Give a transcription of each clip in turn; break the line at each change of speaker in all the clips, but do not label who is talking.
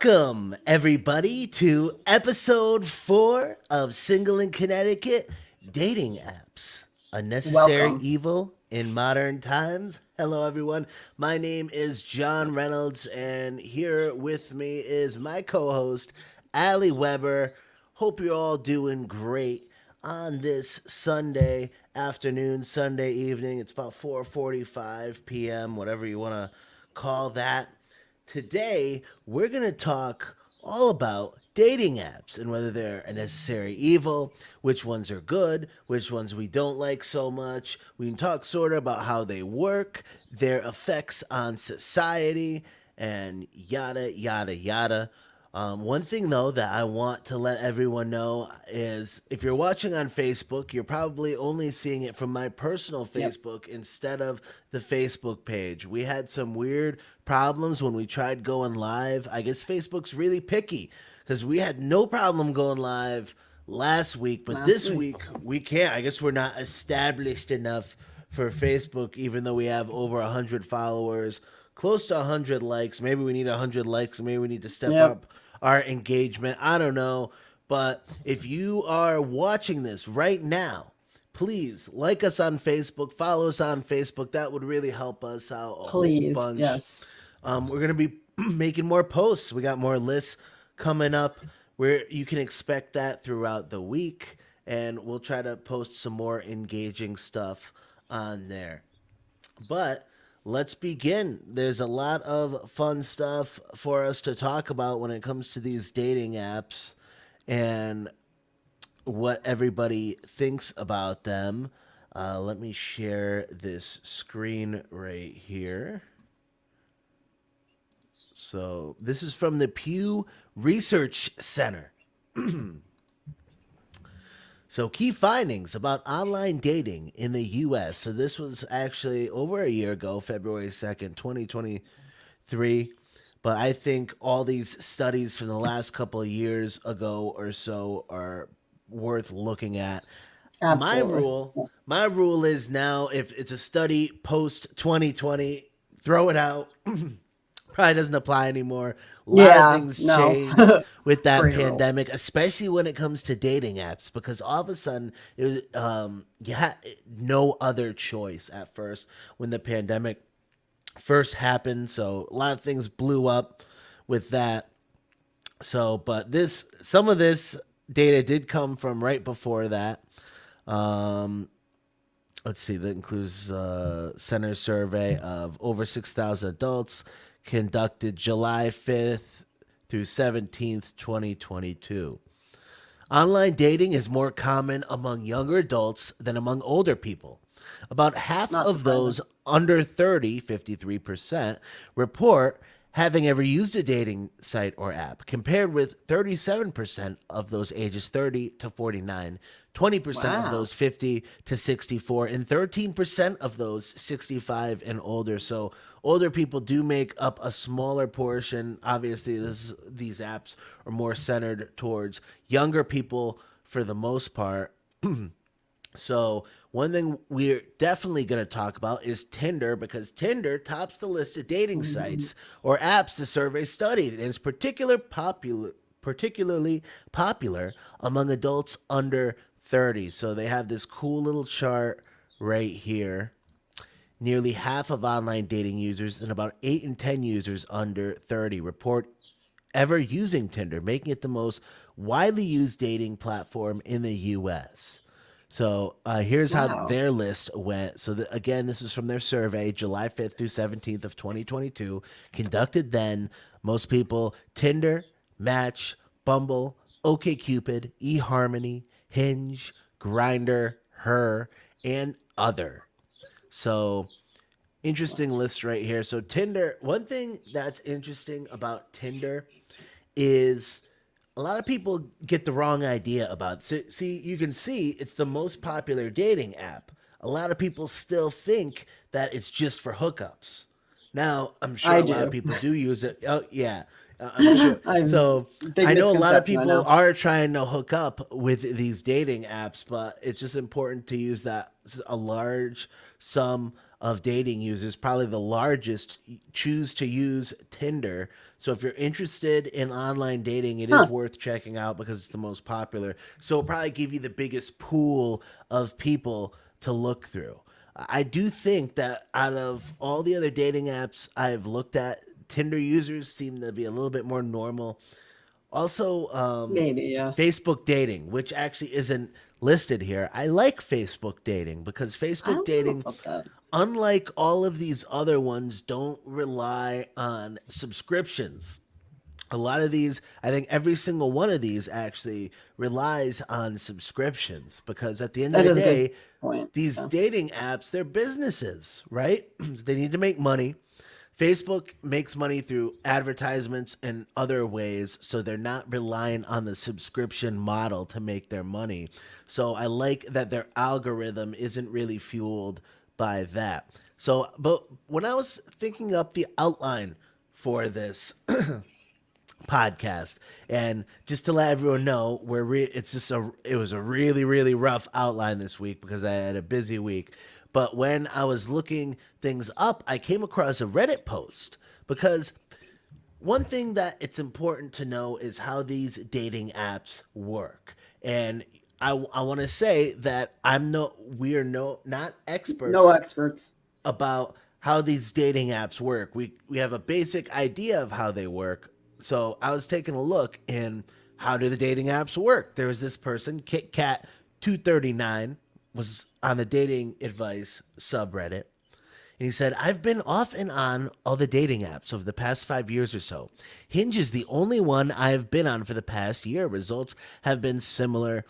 Welcome, everybody, to episode 4 of Single in Connecticut Dating Apps, a necessary
Welcome.
evil in modern times. Hello, everyone. My name is John Reynolds, and here with me is my co host, Allie Weber. Hope you're all doing great on this Sunday afternoon, Sunday evening. It's about 4:45 p.m., whatever you want to call that. Today, we're going to talk all about dating apps and whether they're a necessary evil, which ones are good, which ones we don't like so much. We can talk sort of about how they work, their effects on society, and yada, yada, yada. One thing, though, that I want to let everyone know is if you're watching on Facebook, you're probably only seeing it from my personal
Yep.
Facebook instead of the Facebook page. We had some weird problems when we tried going live. I guess Facebook's really picky because we had no problem going live last week, but
Last
this
week.
week we can't. I guess we're not established enough for Facebook, even though we have over 100 followers, close to 100 likes. Maybe we need 100 likes. Maybe we need to step
Yep.
up our engagement. I don't know. But if you are watching this right now, please like us on Facebook, follow us on Facebook. That would really help us out a whole
Please.
bunch.
Yes.
We're gonna be making more posts. We got more lists coming up where you can expect that throughout the week, and we'll try to post some more engaging stuff on there. But let's begin. There's a lot of fun stuff for us to talk about when it comes to these dating apps and what everybody thinks about them. Let me share this screen right here. So, this is from the Pew Research Center. So, key findings about online dating in the US. So, this was actually over a year ago, February 2nd, 2023. But I think all these studies from the last couple of years ago or so are worth looking at. My
Absolutely.
rule, my rule is now if it's a study post 2020, throw it out. Probably doesn't apply anymore. A lot of
Yeah.
things
No.
changed with that
Great rule.
pandemic, especially when it comes to dating apps, because all of a sudden you had no other choice at first when the pandemic first happened. So a lot of things blew up with that. So, but some of this data did come from right before that. Um, let's see, that includes center survey of over 6,000 adults conducted July 5th through 17th, 2022. Online dating is more common among younger adults than among older people. About half
Not
of those
surprising.
under 30, 53%, report having ever used a dating site or app, compared with 37% of those ages 30 to 49, 20% of
Wow.
those 50 to 64, and 13% of those 65 and older. So older people do make up a smaller portion. Obviously, these apps are more centered towards younger people for the most part. So, one thing we're definitely going to talk about is Tinder because Tinder tops the list of dating
Mhm.
sites or apps the survey studied and is particularly popular among adults under 30. So, they have this cool little chart right here. Nearly half of online dating users and about 8 in 10 users under 30 report ever using Tinder, making it the most widely used dating platform in the US. So here's how
Wow.
their list went. So again, this is from their survey, July 5th through 17th of 2022, conducted then. Most people Tinder, Match, Bumble, OkCupid, eHarmony, Hinge, Grinder, Her, and Other. So interesting list right here. So Tinder, one thing that's interesting about Tinder is a lot of people get the wrong idea about it. See, you can see it's the most popular dating app. A lot of people still think that it's just for hookups. Now, I'm sure
I
a lot of
do.
people do use it. Oh, yeah, I'm sure.
I'm
So
big
I know a lot of
misconception. I
people
know.
are trying to hook up with these dating apps, but it's just important to use that a large sum of dating users, probably the largest, choose to use Tinder. So if you're interested in online dating, it is
Huh.
worth checking out because it's the most popular. So it'll probably give you the biggest pool of people to look through. I do think that out of all the other dating apps I've looked at, Tinder users seem to be a little bit more normal. Also,
Maybe, yeah.
Facebook dating, which actually isn't listed here. I like Facebook dating because
I
Facebook
don't know
dating,
about that.
unlike all of these other ones, don't rely on subscriptions. A lot of these, I think every single one of these actually relies on subscriptions because at the end of
That
the
is a good
day,
point.
these
Yeah.
dating apps, they're businesses, right? They need to make money. Facebook makes money through advertisements and other ways, so they're not relying on the subscription model to make their money. So I like that their algorithm isn't really fueled by that. So, but when I was thinking up the outline for this podcast, and just to let everyone know, it was a really rough outline this week because I had a busy week. But when I was looking things up, I came across a Reddit post because one thing that it's important to know is how these dating apps work. And I want to say that we are not
No
experts
experts.
about how these dating apps work. We have a basic idea of how they work. So I was taking a look in how do the dating apps work. There was this person, Kit Kat 239, was on the dating advice subreddit. And he said, I've been off and on all the dating apps over the past 5 years or so. Hinge is the only one I have been on for the past year. Results have been similar.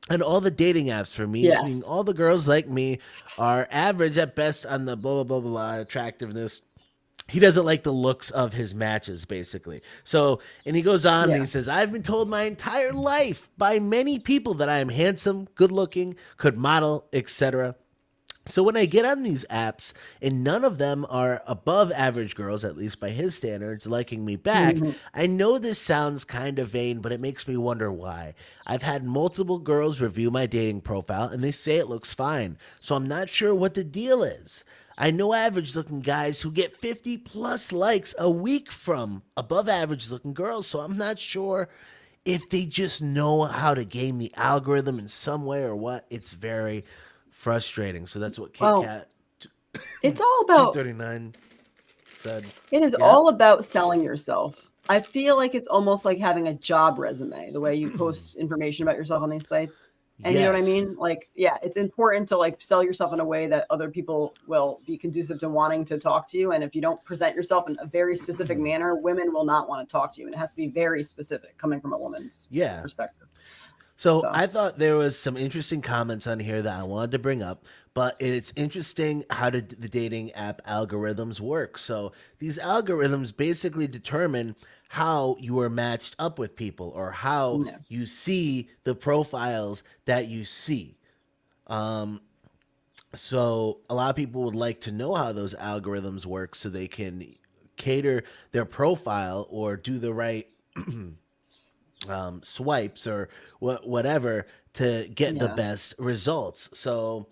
And all the dating apps for me, meaning
Yes.
all the girls like me, are average at best on the blah, blah, blah, blah, attractiveness. He doesn't like the looks of his matches, basically. So, and he goes on and he
Yeah.
says, I've been told my entire life by many people that I am handsome, good looking, could model, etc. So when I get on these apps and none of them are above average girls, at least by his standards, liking me back,
Mhm.
I know this sounds kind of vain, but it makes me wonder why. I've had multiple girls review my dating profile and they say it looks fine, so I'm not sure what the deal is. I know average looking guys who get 50 plus likes a week from above average looking girls, so I'm not sure if they just know how to game the algorithm in some way or what. It's very frustrating. So that's what Kit
Well,
Kat
it's all about
239 said.
it is
Yeah.
all about selling yourself. I feel like it's almost like having a job resume, the way you post information about yourself on these sites. And you know what I
Yes.
mean? Like, yeah, it's important to like sell yourself in a way that other people will be conducive to wanting to talk to you. And if you don't present yourself in a very specific manner, women will not want to talk to you. And it has to be very specific coming from a woman's
Yeah.
perspective.
So
So,
I thought there was some interesting comments on here that I wanted to bring up, but it's interesting how the dating app algorithms work. So these algorithms basically determine how you are matched up with people or how
no.
you see the profiles that you see. So a lot of people would like to know how those algorithms work so they can cater their profile or do the right swipes or whatever to get the
Yeah.
best results. So,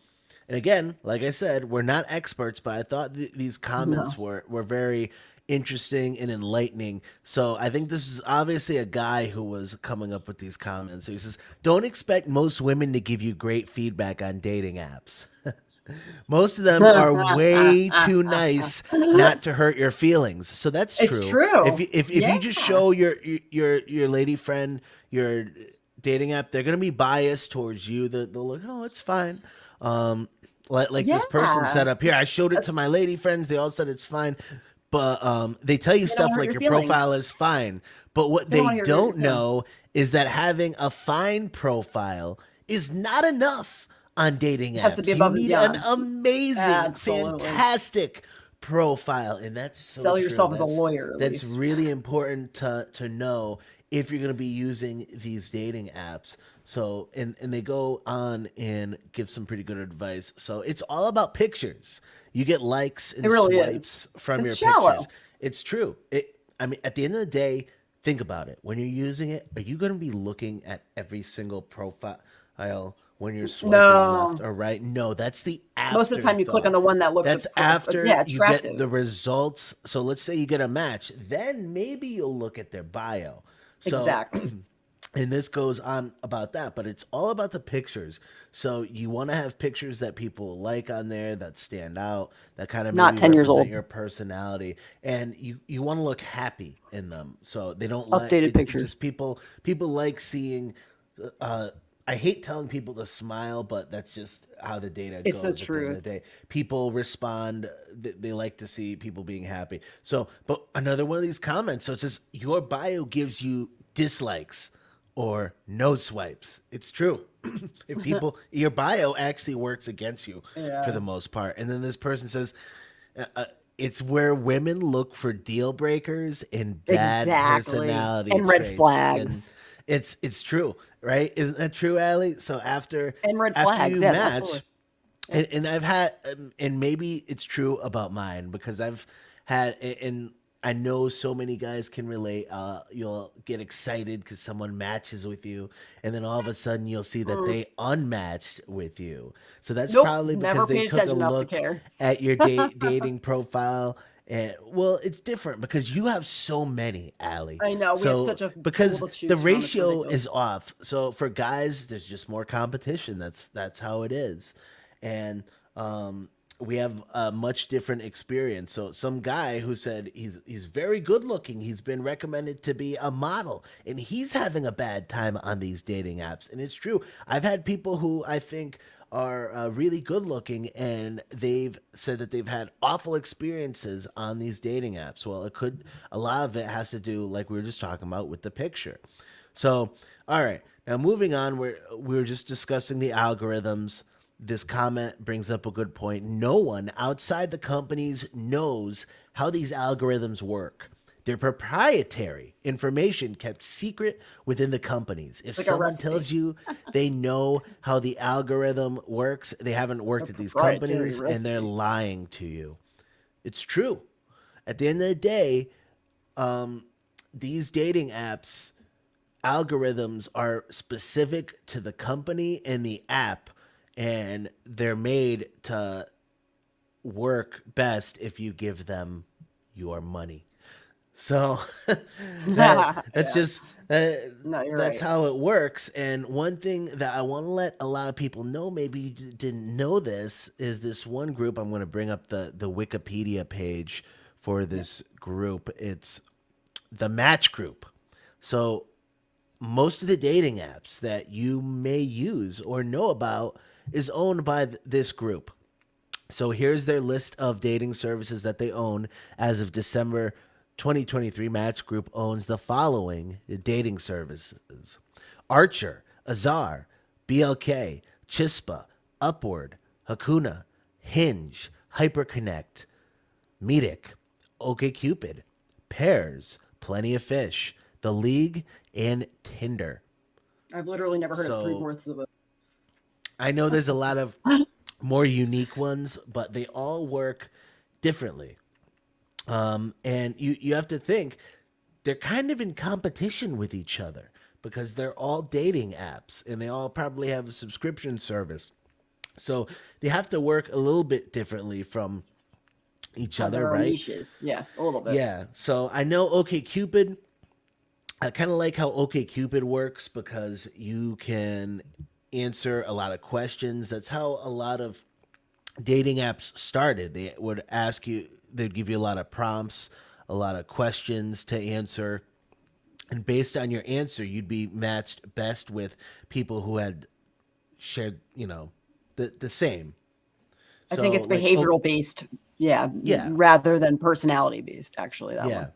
and again, like I said, we're not experts, but I thought these comments
No.
were very interesting and enlightening. So I think this is obviously a guy who was coming up with these comments. So he says, "Don't expect most women to give you great feedback on dating apps." Most of them are way too nice not to hurt your feelings. So that's
It's
true.
true.
If
Yeah.
you just show your lady friend your dating app, they're gonna be biased towards you. They'll look, oh, it's fine. Like this person
Yeah.
said up here, I showed it to my
That's
lady friends. They all said it's fine, but they tell you
they don't want
stuff
to hurt
like
your
your
feelings.
profile is fine. But what
They don't
they
want to hurt your
don't
feelings.
know is that having a fine profile is not enough on dating
It has to be
apps. You
above and
need an
beyond.
amazing,
Absolutely.
fantastic profile, and that's so
Sell
true.
yourself as a lawyer, at
That's
least.
really important to know if you're going to be using these dating apps. So, and they go on and give some pretty good advice. So, it's all about pictures. You get likes
It
and
really is.
swipes from
It's
your pictures.
shallow.
It's true. I mean, at the end of the day, think about it. When you're using it, are you going to be looking at every single profile, aisle when you're swiping left
No.
or right. No, that's the
Most of the time you click on
afterthought.
the one that looks
That's after
yeah,
you get
attractive.
the results. So let's say you get a match, then maybe you'll look at their bio. So
Exactly.
and this goes on about that, but it's all about the pictures. So you want to have pictures that people like on there, that stand out, that kind of
Not
maybe
10 years
represent
old.
your personality, and you want to look happy in them. So they don't let
Updated
it
pictures.
just people like seeing. Uh, I hate telling people to smile, but that's just how the data
It's the
goes. At the end of the
truth.
day, people respond. They like to see people being happy. So, but another one of these comments. So it says your bio gives you dislikes or no swipes. It's true. If people, your bio actually works against you for
Yeah.
the most part. And then this person says, it's where women look for deal breakers and bad
Exactly.
personality
And red
traits. And
flags.
it's true, right? Isn't that true, Allie? So
And red
after
flags.
you
Yeah, absolutely.
match,
Yeah.
and I've had, and maybe it's true about mine because I've had, and I know so many guys can relate. You'll get excited because someone matches with you, and then all of a sudden you'll see that
Mm.
they unmatched with you. So that's
Nope.
probably because
Never
they
paid
took a
attention enough to
look
care.
at your dating profile. And well, it's different because you have so many, Allie.
I know. We have
So
such a pool
because
to
the
choose from. It's
ratio
ridiculous.
is off. So for guys, there's just more competition. That's how it is, and we have a much different experience. So some guy who said he's very good looking, he's been recommended to be a model, and he's having a bad time on these dating apps. And it's true. I've had people who I think are really good looking, and they've said that they've had awful experiences on these dating apps. Well, a lot of it has to do, like we were just talking about, with the picture. So, all right, now moving on, we're just discussing the algorithms. This comment brings up a good point. No one outside the companies knows how these algorithms work. They're proprietary information kept secret within the companies. If
It's like a
someone
recipe,
tells you they know how the algorithm works, they haven't
a
worked at these
proprietary
companies and they're
recipe.
lying to you. It's true. At the end of the day, these dating apps algorithms are specific to the company and the app, and they're made to work best if you give them your money. So that's
Yeah.
just
No, you're
that's
right.
how it works. And one thing that I want to let a lot of people know, maybe you didn't know this, is this one group. I'm going to bring up the Wikipedia page for
Yeah.
this group. It's the Match Group. So most of the dating apps that you may use or know about is owned by this group. So here's their list of dating services that they own as of December 2023. Match Group owns the following dating services: Archer, Azar, BLK, Chispa, Upward, Hakuna, Hinge, Hyperconnect, Meetic, OkCupid, Pairs, Plenty of Fish, The League, and Tinder.
I've literally never heard of three
So
fourths of it.
I know there's a lot of more unique ones, but they all work differently. And you have to think they're kind of in competition with each other because they're all dating apps and they all probably have a subscription service. So they have to work a little bit differently from each
Have
other,
their own
right?
niches. Yes, a little bit.
Yeah. So I know OkCupid. I kind of like how OkCupid works because you can answer a lot of questions. That's how a lot of dating apps started. They would ask you, they'd give you a lot of prompts, a lot of questions to answer. And based on your answer, you'd be matched best with people who had shared, the same.
I think
So,
it's
like, oh,
behavioral based. Yeah,
yeah,
rather than personality based. Actually, that
yeah.
one.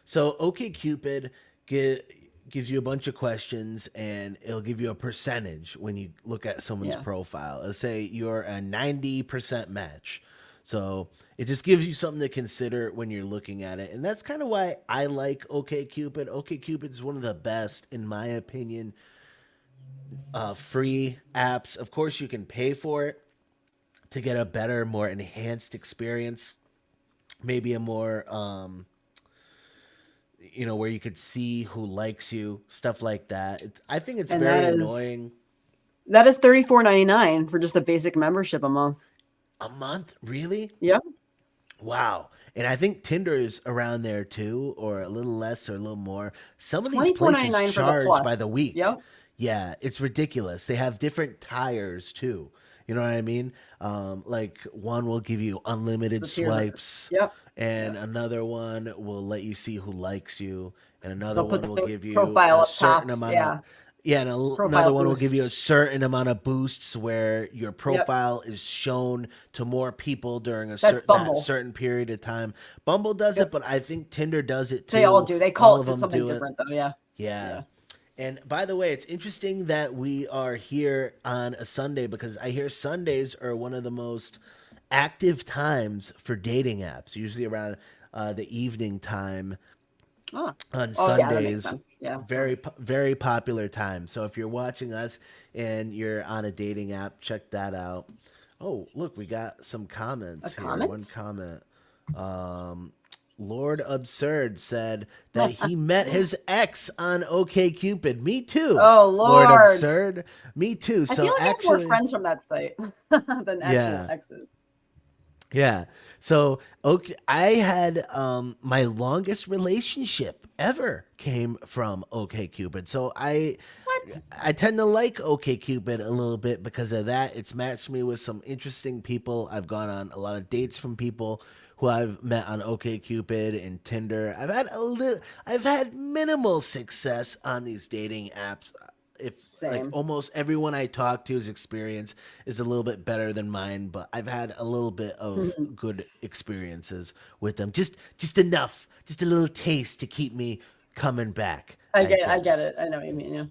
So, OkCupid gives you a bunch of questions and it'll give you a percentage when you look at someone's
Yeah.
profile. Let's say you're a 90% match. So it just gives you something to consider when you're looking at it. And that's kind of why I like OkCupid. OkCupid is one of the best, in my opinion, free apps. Of course, you can pay for it to get a better, more enhanced experience. Maybe a more where you could see who likes you, stuff like that. I think it's
And that
very
is
annoying.
That is $34.99 for just a basic membership a month.
A month? Really?
Yep.
Wow. And I think Tinder is around there too, or a little less or a little more. Some of these places
24.99 for the
charge by the
plus.
week.
Yep.
Yeah, it's ridiculous. They have different tires too. You know what I mean? Like one will give you unlimited
The tiers are.
swipes,
Yep.
and
Yep.
another one will let you see who likes you, and another
They'll put
one will
the
give you
profile
a
up
certain
top.
amount of
Yeah.
yeah, and another
Profile
one will give
boost.
you a certain amount of boosts where your
Yep.
profile is shown to more people during a
That's
certain that
Bumble.
certain period of time. Bumble does it,
Yep.
but I think Tinder does it
They all
too.
do. They call
All
it
of them
something
do it.
different though. Yeah.
Yeah.
Yeah.
And by the way, it's interesting that we are here on a Sunday because I hear Sundays are one of the most active times for dating apps, usually around the evening time
Oh.
on
Oh yeah, that makes
Sundays.
sense. Yeah.
Very popular time. So if you're watching us and you're on a dating app, check that out. Oh, look, we got some
A
comments here. One
comment?
comment. Um, Lord Absurd said that he met his ex on OKCupid. Me too,
Oh
Lord
Lord.
Absurd. Me too.
I feel
So
like I have more
actually,
friends from that site than actual
yeah.
exes.
Yeah. So okay, I had my longest relationship ever came from OKCupid. So
What?
I tend to like OKCupid a little bit because of that. It's matched me with some interesting people. I've gone on a lot of dates from people who I've met on OKCupid and Tinder. I've had minimal success on these dating apps. If like
Same.
almost everyone I talk to's experience is a little bit better than mine, but I've had a little bit of good experiences with them. Just enough, just a little taste to keep me coming back, I
I get
guess.
it. I know what you mean. Yeah.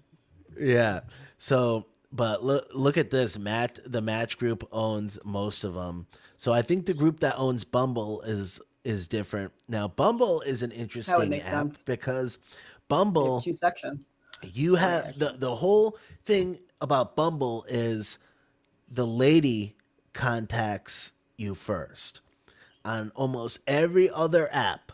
Yeah. So, but look at this. The Match Group owns most of them. So I think the group that owns Bumble is different. Now, Bumble is an
That would
interesting
make
app
sense.
because
They have
Bumble
two sections.
you
Three
have
actually.
the whole thing about Bumble is the lady contacts you first. On almost every other app,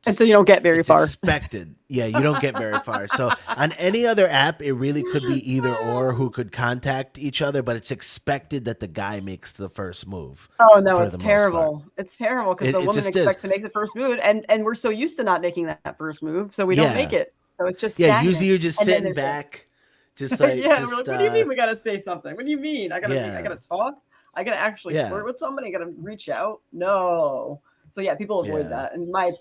And
just
so you don't get very
it's
far.
expected. Yeah, you don't get very far. So on any other app, it really could be either or who could contact each other, but it's expected that the guy makes the first move
Oh no,
for
it's
the most part.
terrible. It's terrible because the
It
woman
just is.
expects to make the first move, and we're so used to not making that first move, so we don't make
Yeah.
it. So it's just
Yeah, usually
stagnant.
you're just
And then
sitting
there's
back, just
a
like
yeah, we're like,
just
what do you mean we gotta say something? What do you mean? I
yeah.
gotta talk? I gotta actually
Yeah.
flirt with somebody? I gotta reach out? No. So yeah, people avoid
Yeah.
that. And my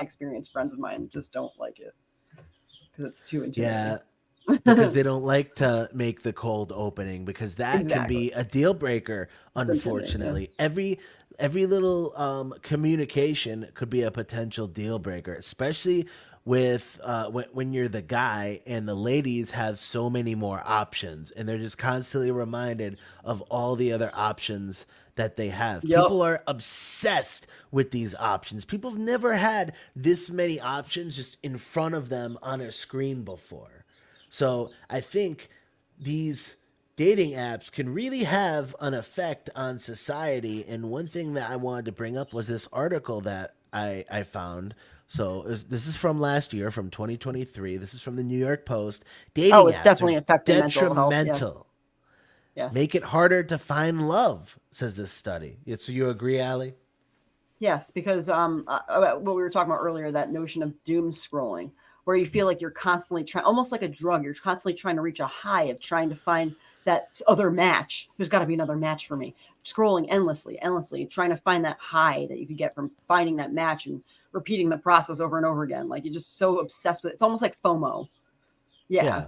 experience, friends of mine just don't like it because it's too intimidating.
Yeah. Because they don't like to make the cold opening because that can
Exactly.
be a deal breaker,
It's intimidating. Yeah.
unfortunately. Every little communication could be a potential deal breaker, especially with when you're the guy and the ladies have so many more options and they're just constantly reminded of all the other options that they have.
Yep.
People are obsessed with these options. People have never had this many options just in front of them on a screen before. So I think these dating apps can really have an effect on society. And one thing that I wanted to bring up was this article that I found. So this is from last year, from 2023. This is from the New York Post.
Oh,
Dating
it's
apps are
definitely affecting mental health. Yes.
detrimental.
Yes.
Make it harder to find love, says this study. So you agree, Allie?
Yes, because about what we were talking about earlier, that notion of doom scrolling, where you feel like you're constantly trying, almost like a drug, you're constantly trying to reach a high of trying to find that other match. There's got to be another match for me. Scrolling endlessly, endlessly, trying to find that high that you could get from finding that match and repeating the process over and over again. Like you're just so obsessed with it. It's almost like FOMO. Yeah.
Yeah.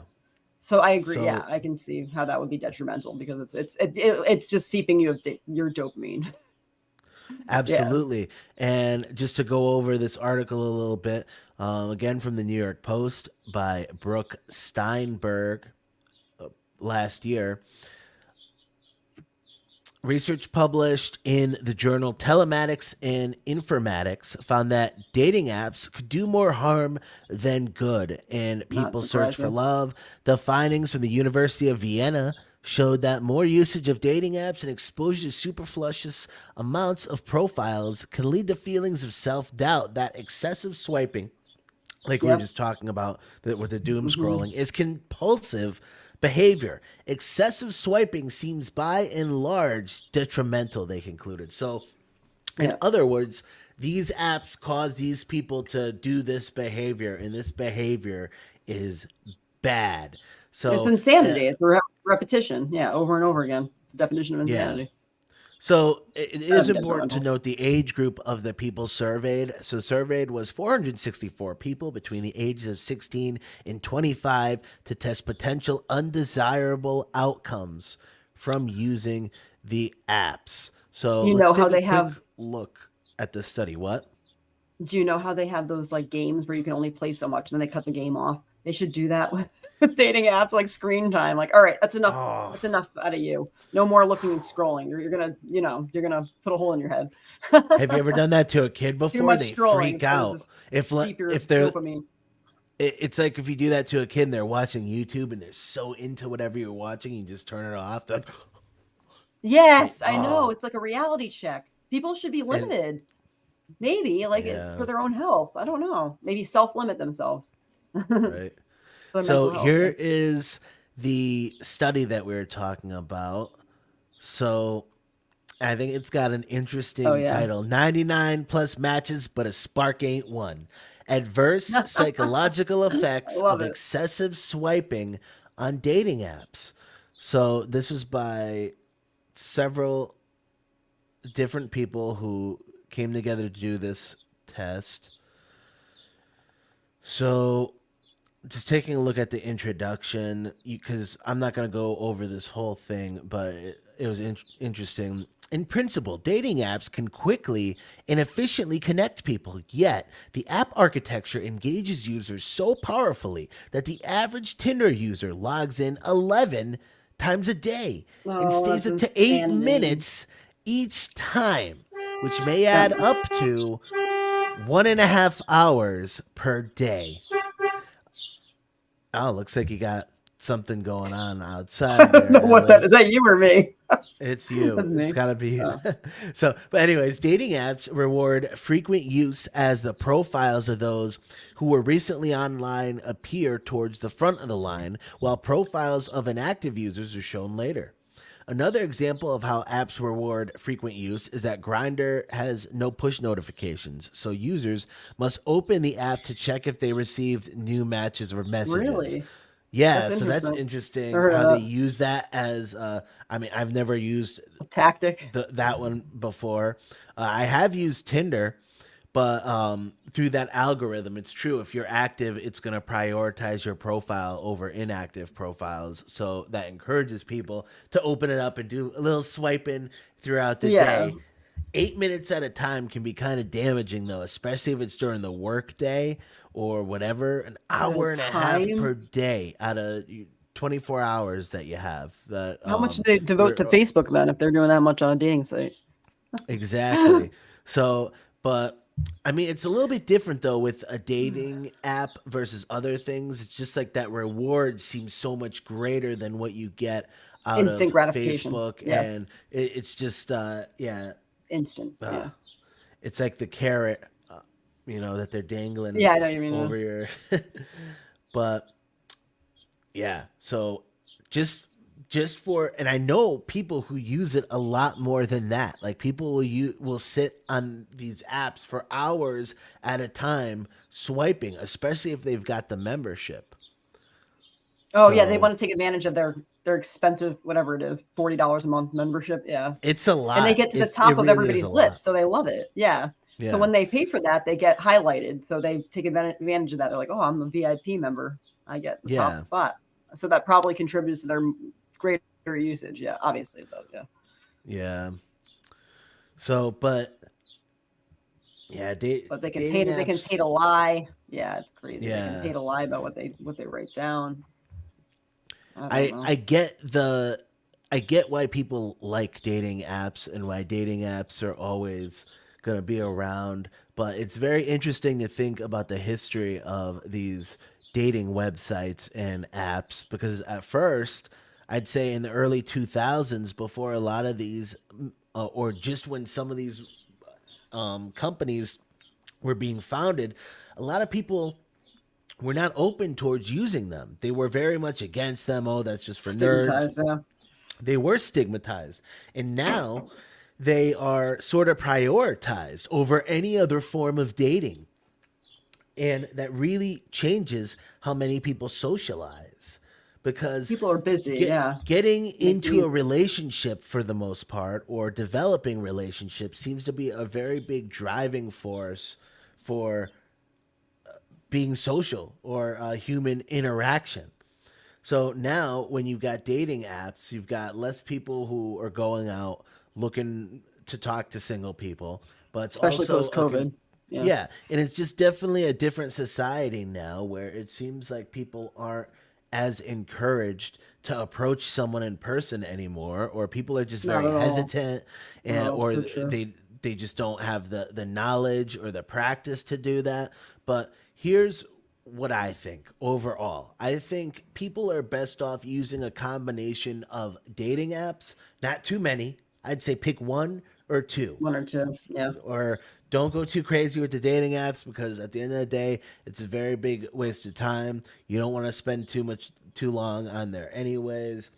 So I agree. Yeah,
So
I can see how that would be detrimental because it's just seeping you of your dopamine. Yeah.
absolutely. And just to go over this article a little bit, again from the New York Post by Brooke Steinberg last year, research published in the journal Telematics and Informatics found that dating apps could do more harm than good in
Not
people's search for
surprising.
love. The findings from the University of Vienna showed that more usage of dating apps and exposure to superfluous amounts of profiles can lead to feelings of self doubt. That excessive swiping, like we were
Yep.
just talking about with the doom
Hmm.
scrolling, is compulsive Behavior. Excessive swiping seems by and large detrimental, they concluded. So, in
Yeah.
other words, these apps cause these people to do this behavior, and this behavior is bad.
It's
So,
insanity. It's repetition. Yeah, over and over again. It's a definition of
yeah.
insanity.
So it
Gotta
is
be
important to
detrimental.
note the age group of the people surveyed. So surveyed was 464 people between the ages of 16 and 25 to test potential undesirable outcomes from using the apps. So
You
let's
know how
take a
they
quick
have
look at the study. What?
Do you know how they have those like games where you can only play so much and then they cut the game off? They should do that with dating apps, like screen time. Like, all right, that's enough.
Oh,
That's enough out of you. No more looking and scrolling. You're gonna, you're gonna put a hole in your head.
have you ever done that to a kid
Too
before?
much
They
scrolling.
freak
It's gonna
out.
just
If
seep your
if they're
dopamine.
it's like if you do that to a kid and they're watching YouTube and they're so into whatever you're watching, you just turn it off. Then
Yes, I know.
oh,
It's like a reality check. People should be
and
limited. Maybe like
yeah,
for their own health. I don't know. Maybe self-limit themselves for
right.
their
So
mental health. Yeah.
here is the study that we were talking about. So I think it's got an
Oh
interesting
yeah.
title: 99 plus matches, but a spark ain't one. Adverse psychological
I
effects
love
of
it.
excessive swiping on dating apps. So this was by several different people who came together to do this test. So just taking a look at the introduction, because I'm not going to go over this whole thing, but it was interesting. In principle, dating apps can quickly and efficiently connect people, yet the app architecture engages users so powerfully that the average Tinder user logs in 11 times a day and
Oh,
stays
that's
up to 8
insanity.
minutes each time, which may add
That
up to 1.5 hours per day. Oh, looks like you got something going on
I
outside
don't
there,
know what that
Allie.
is. That you or me?
It's you.
That's
It's
me.
got to be you.
Oh.
So, but anyways, dating apps reward frequent use as the profiles of those who were recently online appear towards the front of the line, while profiles of inactive users are shown later. Another example of how apps reward frequent use is that Grindr has no push notifications, so users must open the app to check if they received new matches or messages.
Really?
Yeah,
That's
so that's
interesting. I
interesting
heard
how they
of
use that as. I mean, I've never used
that tactic.
that one before. I have used Tinder, but through that algorithm, it's true. If you're active, it's going to prioritize your profile over inactive profiles. So that encourages people to open it up and do a little swiping throughout the
Yeah.
day. 8 minutes at a time can be kind of damaging, though, especially if it's during the work day or whatever. An
At a
hour and a half per
time.
day out of 24 hours that you have. That
How much do they devote to
you're
Facebook then if they're doing that much on a dating site?
exactly. So, but I mean, it's a little bit different though with a dating app versus other things. It's just like that reward seems so much greater than what you get out
Instant
of
gratification.
Facebook,
Yes.
and it's just yeah,
Instant.
uh,
Yeah.
it's like the carrot, that they're dangling
Yeah, I know what you mean.
over your. But yeah, so just for, and I know people who use it a lot more than that. Like people will sit on these apps for hours at a time swiping, especially if they've got the membership.
Oh yeah, they
So
want to take advantage of their expensive whatever it is, $40 a month membership. Yeah.
it's a
And they
lot.
get to the
It
top of
really is
everybody's
a lot.
list, so they love it. Yeah. So
Yeah.
when they pay for that, they get highlighted. So they take advantage of that. They're like, "Oh, I'm a VIP member. I get the top
Yeah.
spot." So that probably contributes to their greater usage. Yeah, obviously though. Yeah.
Yeah. So, but yeah,
But they can pay
dating
to they can
apps.
pay to lie. Yeah, it's crazy. They can
Yeah.
pay to lie about what they write down. I don't
I
know.
I get the I get why people like dating apps and why dating apps are always going to be around, but it's very interesting to think about the history of these dating websites and apps because at first, I'd say in the early 2000s before a lot of these or just when some of these companies were being founded, a lot of people were not open towards using them. They were very much against them. Oh, that's just for nerds.
Stigmatized. Yeah.
They were stigmatized. And now they are sort of prioritized over any other form of dating. And that really changes how many people socialize because
People are busy. Yeah.
getting
Makes it
into a relationship for the most part or developing relationships seems to be a very big driving force for being social or human interaction. So now, when you've got dating apps, you've got less people who are going out looking to talk to single people, but it's
especially
also
post COVID. Yeah.
yeah, and it's just definitely a different society now where it seems like people aren't as encouraged to approach someone in person anymore, or people are just
Not
very
at all.
hesitant, and
Oh,
or
so true.
they just don't have the knowledge or the practice to do that. But here's what I think overall. I think people are best off using a combination of dating apps, not too many. I'd say pick one or two,
One or two. Yeah.
or don't go too crazy with the dating apps because at the end of the day, it's a very big waste of time. You don't want to spend too long on there anyways.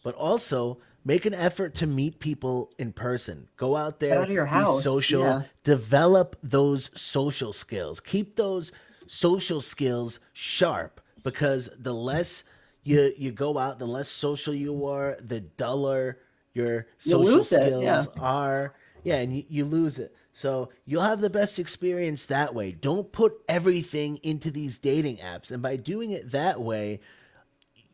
But also make an effort to meet people in person. Go out
Get out
there,
of your
be
house.
social,
Yeah.
develop those social skills. Keep those social skills sharp because the less you go out, the less social you are, the duller your
You
social
lose it. Yeah.
skills are. Yeah, and you lose it. So you'll have the best experience that way. Don't put everything into these dating apps. And by doing it that way,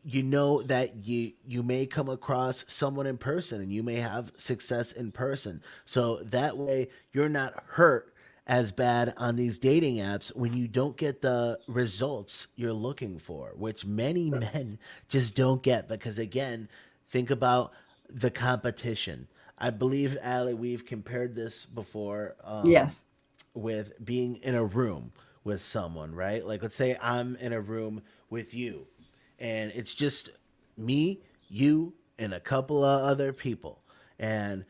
you know that you may come across someone in person and you may have success in person. So that way you're not hurt as bad on these dating apps when you don't get the results you're looking for, which many men just don't get because again, think about the competition. I believe, Ali, we've compared this before
Yes.
with being in a room with someone, right? Like, let's say I'm in a room with you, and it's just me, you, and a couple of other people. And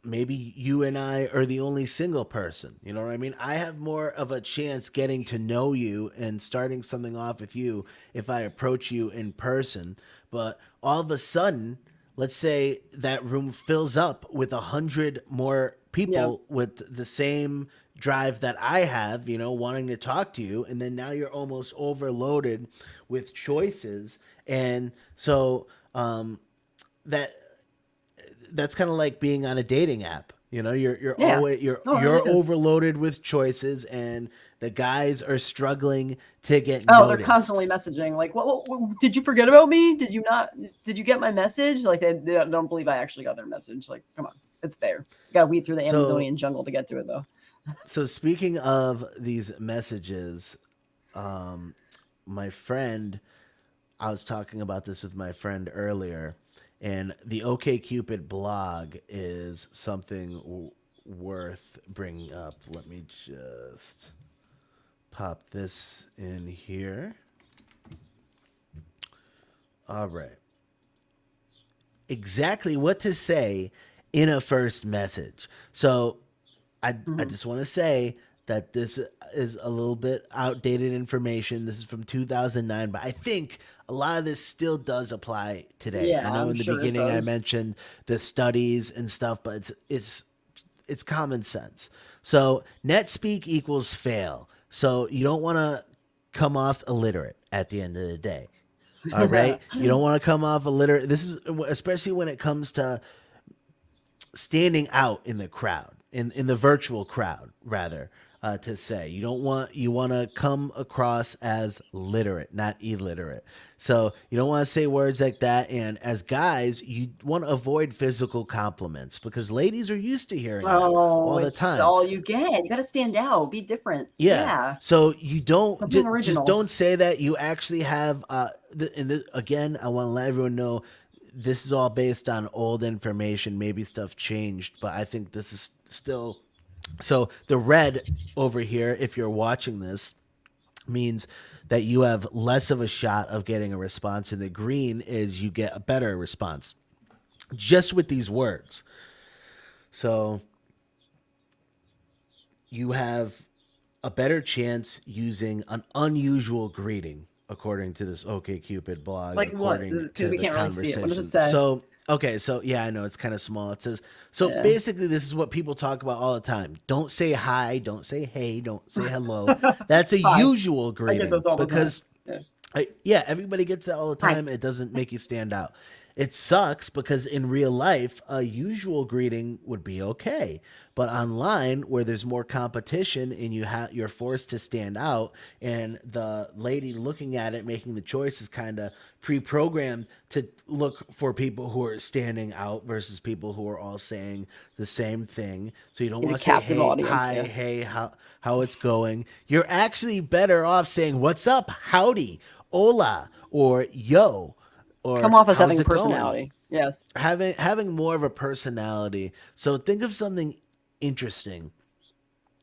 maybe you and I are the only single person. You know what I mean? I have more of a chance getting to know you and starting something off with you if I approach you in person. But all of a sudden, let's say that room fills up with 100 more
Yeah.
people with the same drive that I have, you know, wanting to talk to you, and then now you're almost overloaded with choices, and so that that's kind of like being on a dating app. You know, you're
Yeah.
always
No, it
you're
really is.
overloaded with choices, and the guys are struggling to get
Oh, they're
noticed.
constantly messaging like, what, did you forget about me? Did you not? Did you get my message? Like they don't believe I actually got their message. Like, come on, it's there. You got to weed through the
So
Amazonian jungle to get to it, though.
so speaking of these messages, my friend, I was talking about this with my friend earlier, and the OKCupid blog is something worth bringing up. Let me just pop this in here. All right. Exactly what to say in a first message. So I
Hmm.
just want to say that this is a little bit outdated information. This is from 2009, but I think a lot of this still does apply today.
Yeah,
I know
I'm
in the
sure it
beginning I
does.
mentioned the studies and stuff, but it's common sense. So net speak equals fail. So you don't want to come off illiterate at the end of the day. All right, you don't want to come off illiterate. This is especially when it comes to standing out in the crowd, in the virtual crowd, rather, to say. You want to come across as literate, not illiterate. So you don't want to say words like that. And as guys, you want to avoid physical compliments because ladies are used to hearing that
Oh,
all the
it's
time.
all you get. You got to stand out, be different.
Yeah.
Yeah,
So you don't
something
just
original.
don't say that you actually have. Again, I want to let everyone know this is all based on old information. Maybe stuff changed, but I think this is still. So the red over here, if you're watching this, means that you have less of a shot of getting a response, and the green is you get a better response just with these words. So you have a better chance using an unusual greeting, according to this OkCupid blog,
Like what?
according
Because
to
we
the
can't really see it. What does it
conversation.
say?
So, okay, so yeah, I know it's kind of small. It says, so
Yeah.
basically, this is what people talk about all the time. Don't say hi, don't say hey, don't say hello. That's a
Hi.
usual
I get
greeting
those all the time.
because
Yeah.
yeah, everybody gets that all the
Hi.
time. It doesn't make you stand out. It sucks because in real life, a usual greeting would be okay, but online, where there's more competition and you're forced to stand out, and the lady looking at it making the choice is kind of pre-programmed to look for people who are standing out versus people who are all saying the same thing. So you don't
Get a
want to say
captive
hey,
audience.
hi,
Yeah.
hey, how it's going. You're actually better off saying what's up, howdy, hola, or yo,
Come
or
off as
how's
having a
it going.
personality. Yes.
Having more of a personality. So think of something interesting.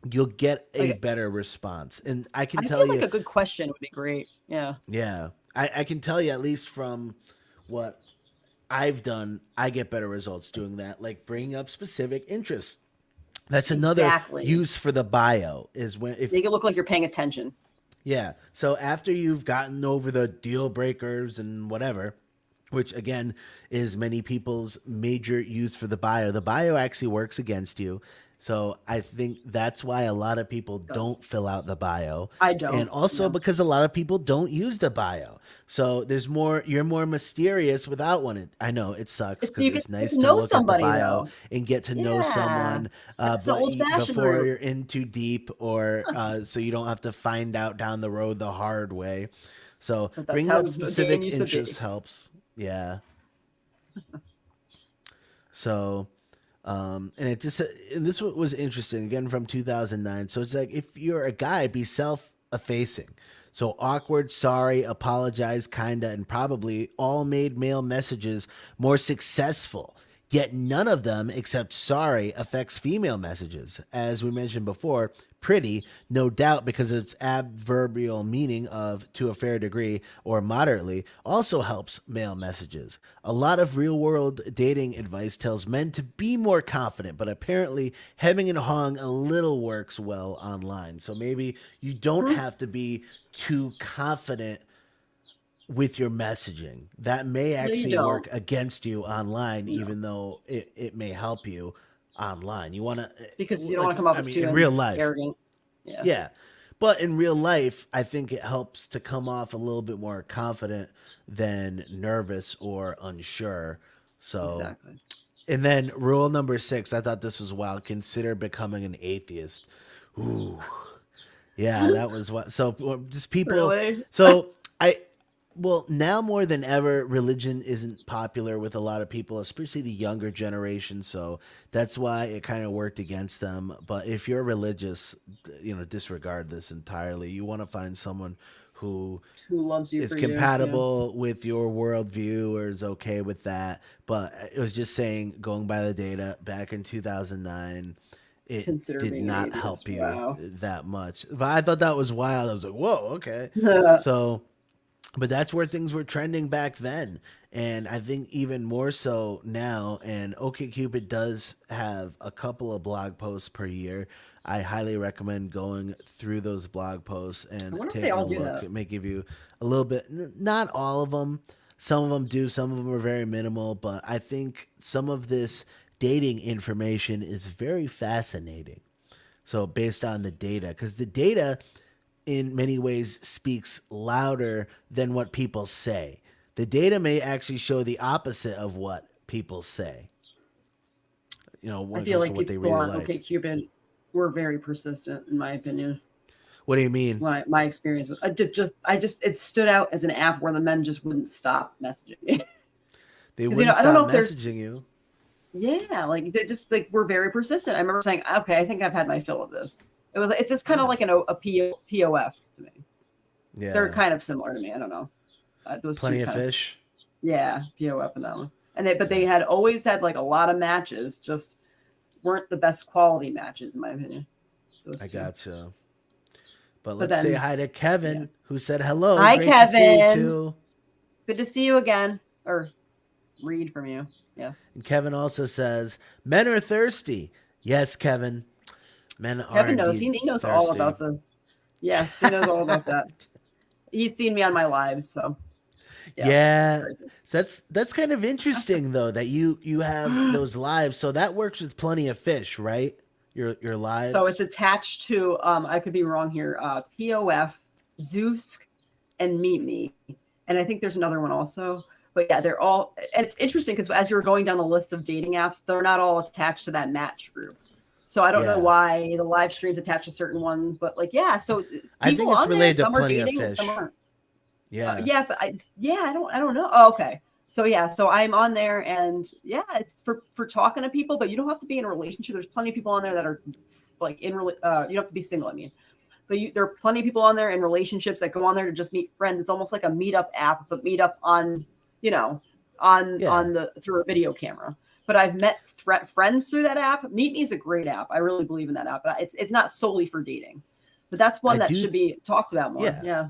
You'll get a
Like
better response. And I can
I
tell
feel like
you,
a good question would be great. Yeah.
yeah, I can tell you at least from what I've done, I get better results doing that, like bringing up specific interests. That's another
Exactly.
use for the bio is when if
Make it look like you're paying attention.
yeah. So after you've gotten over the deal breakers and whatever, which again is many people's major use for the bio actually works against you. So I think that's why a lot of people
It does.
don't fill out the bio.
I
And
don't.
also
Yeah.
because a lot of people don't use the bio. So you're more mysterious without one. I know it sucks because
You get
it's nice
to
to
know
look at the
somebody
bio
though.
and get to know
Yeah.
someone,
That's the old fashioned
before
route.
you're in too deep, or so you don't have to find out down the road the hard way. So
But that's
bringing
how
up
the game
specific
used to be.
interests helps. Yeah. So, and it just and this was interesting again from 2009. So it's like if you're a guy, be self-effacing. So awkward, sorry, apologize, kinda, and probably all made male messages more successful. Yet none of them, except sorry, affects female messages. As we mentioned before, pretty, no doubt because of its adverbial meaning of to a fair degree or moderately, also helps male messages. A lot of real world dating advice tells men to be more confident, but apparently hemming and hawing a little works well online. So maybe you don't
Hmm?
have to be too confident with your messaging. That may
No, you
actually
don't.
work against you online,
No.
even though it may help you online. You want to,
Because you don't
like,
want to come off
I
as
mean,
too
in real life,
arrogant. Yeah.
yeah. But in real life, I think it helps to come off a little bit more confident than nervous or unsure. So,
Exactly.
and then rule number 6, I thought this was wild. Consider becoming an atheist. Ooh, yeah, that was what. So just people.
Really?
So I, well, now more than ever, religion isn't popular with a lot of people, especially the younger generation. So that's why it kind of worked against them. But if you're religious, disregard this entirely. You want to find someone who
Who loves you
is
for you? Yeah.
compatible with your worldview or is okay with that. But it was just saying, going by the data back in 2009, it
Consider
did
being an
not
atheist.
help you
Wow.
that much. But I thought that was wild. I was like, whoa, okay. So, but that's where things were trending back then. And I think even more so now. And OkCupid does have a couple of blog posts per year. I highly recommend going through those blog posts
I
and
wonder if they
taking a
all do
look.
that.
It may give you a little bit, not all of them. Some of them do, some of them are very minimal. But I think some of this dating information is very fascinating. So, based on the data, because the data in many ways speaks louder than what people say. The data may actually show the opposite of what people say,
I
when it
feel
comes to
like
what they
people
really
on
like.
OkCupid were very persistent, in my opinion.
What do you mean?
My experience with I just it stood out as an app where the men just wouldn't stop messaging me.
They
Because
wouldn't
I don't
stop
know if there's
messaging you.
yeah, like they just like were very persistent. I remember saying, okay, I think I've had my fill of this. It's just kind of
Yeah.
like POF to me. They're
Yeah.
kind of similar to me. I don't know. Those two
Plenty of
kind of
fish.
yeah, POF and that one. But they
Yeah.
had always had like a lot of matches, just weren't the best quality matches in my opinion. Those
I
two.
gotcha. But
But
let's say
then
hi to
yeah.
Kevin, who said hello.
Hi
Great to see you
Kevin.
too.
Good to see you again. Or read from you. Yes.
And Kevin also says, men are thirsty. Yes, Kevin. Men are
Kevin knows.
indeed
He knows all
thirsty.
about the Yes, he knows all about that. He's seen me on my lives, so yeah, it's
Yeah,
crazy.
that's kind of interesting though that you have those lives. So that works with Plenty of Fish, right? Your
So it's
lives.
attached to I could be wrong here. POF, Zeus, and Meet Me, and I think there's another one also. But yeah, they're all. And it's interesting because as you're going down the list of dating apps, they're not all attached to that match group. So I don't know
Yeah,
why the live streams attach to certain ones, but like yeah, so
I think
people
it's
on there,
related to
some are
Plenty of
dating and some
Fish.
aren't.
Yeah,
Yeah, but I don't know. Oh, okay. So yeah, so I'm on there, and yeah, it's for talking to people, but you don't have to be in a relationship. There's plenty of people on there that are like you don't have to be single. I mean, but there are plenty of people on there in relationships that go on there to just meet friends. It's almost like a meetup app, but meetup on you know
yeah.
on the through a video camera. But I've met friends through that app. Meet Me is a great app. I really believe in that app. But it's not solely for dating, but that's one
I
that
do.
should be talked about more.
Yeah,
Yeah,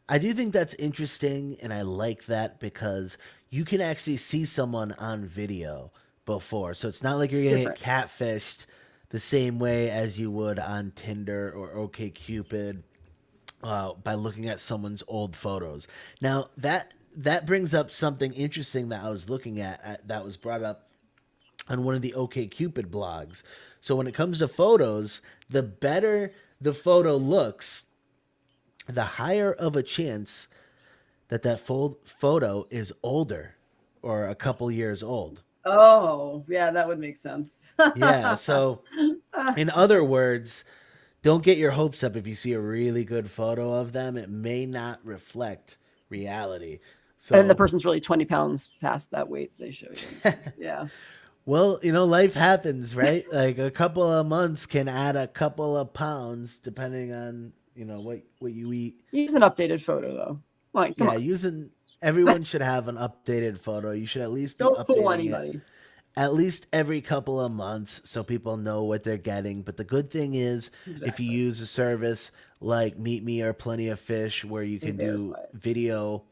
I do think that's interesting, and I like that because you can actually see someone on video before. So it's not like you're
it's
gonna get
different.
catfished the same way as you would on Tinder or OkCupid by looking at someone's old photos. Now that brings up something interesting that I was looking at that was brought up on one of the OkCupid blogs. So when it comes to photos, the better the photo looks, the higher of a chance that photo is older or a couple years old.
Oh, yeah, that would make sense.
Yeah, so in other words, don't get your hopes up if you see a really good photo of them. It may not reflect reality.
And the
So,
person's really 20 pounds past that weight they show you. Yeah.
well, life happens, right? Like a couple of months can add a couple of pounds depending on, what you eat.
Use an updated photo though. Like, come
Yeah,
on.
using everyone should have an updated photo. You should at least be
Don't fool
updating it
anybody.
at least every couple of months so people know what they're getting. But the good thing is if you
Exactly.
use a service like Meet Me or Plenty of Fish where you
They
can do
verify it.
video